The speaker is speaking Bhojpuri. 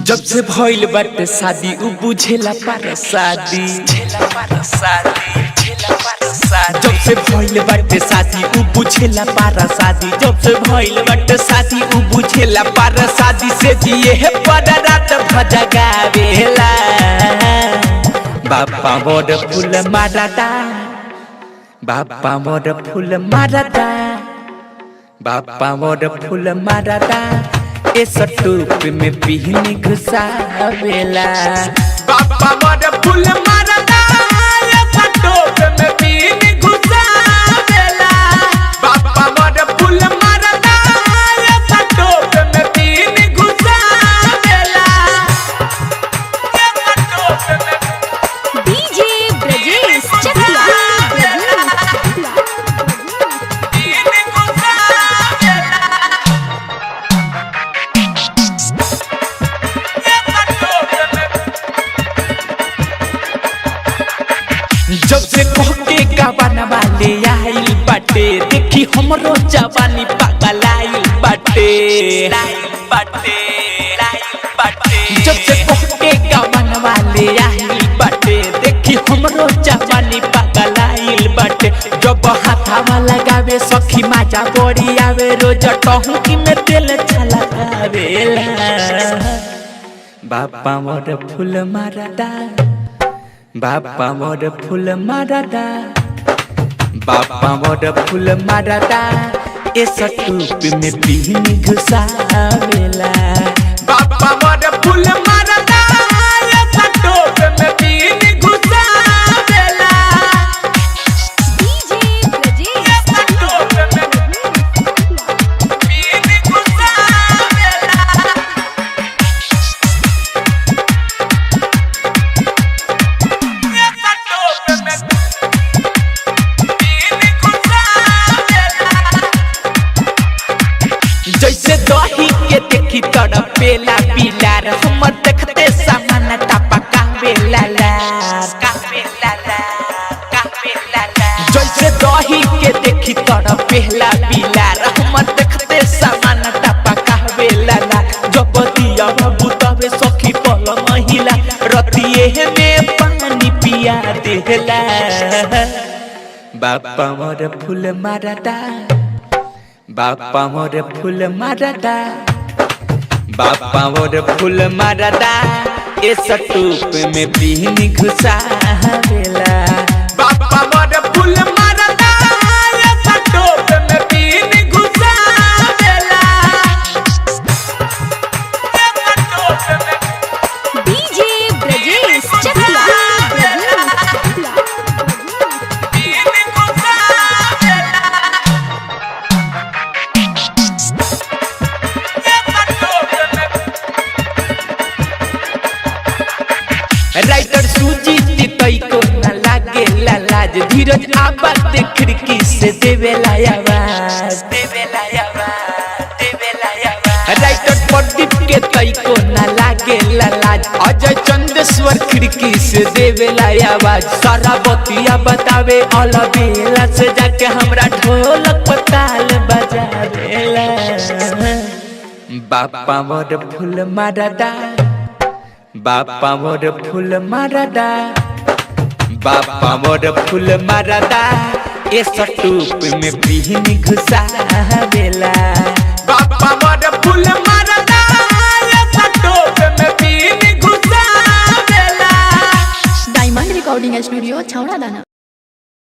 जब से भइल बाटे शादी उ बुझेला पर शादी जब से भइल बाटे शादी उ बुझेला पर शादी जब से भइल बाटे शादी उ बुझेला पर शादी से दिए है पर रात भजगावेला बापा मोर फूल मारदा बापा मोर फूल मारदा बापा मोर फूल मारदा इस टूप में पीनी घुसावेला बापा मोर फूल मारदा इस टूप में पीनी घुसावेला बापा मोर फूल मारदा इस टूप में पीनी घुसावेला डीजे ब्रजेश चकिया जब से कह के गावाना वाले आइल बाटे देखी हमरो जवानी पागल आइल बाटे जब से कह के गावाना वाले आइल बाटे देखी हमरो जवानी पागल आइल बाटे जब हाथावा लगावे सखी माजा बड़ी आवे रोज टहकी में तेल छलकावेला बापा मोर फूल मारदा बापा मोर फूल मारदा बापा मोर फूल मारदा इस टूप में पीनी घुसावेला बापा मोर फूल मारदा इस टूप में पीनी घुसावेला डीजे ब्रजेश टूप में पीनी घुसावेला जैसे दही के देखी तड़पेला पिलार हमर देखते सामान टपकावेला जैसे दही के देखी तड़पेला पिलार हमर देखते सामान टपकावेला जब दिया बाबू तबे सखी पल महिला रतिए में पानी पिया देला बापा मोर फूल मारदा बापा मोर फूल मारदा बापा मोर फूल मारदा इस टूप में पीनी घुसावेला बापा मोर फूल मारदा इस टूप में पीनी घुसावेला डीजे ब्रजेश चकिया राइटर सूजी तई को न लागे लाज धीरज आबाद खिड़की से देवेला आवाज राइटर प्रदीप के तई को न लागे लाज अजय चंदेश्वर खिड़की से देवेला आवाज सारा बतिया बतावे अलबेला से जाके हमरा ढोलक पताल बजावेला बापा मोर फूल मारदा बापा मोर फूल मारदा बापा मोर फूल मारदा इस टूप में पीनी घुसावेला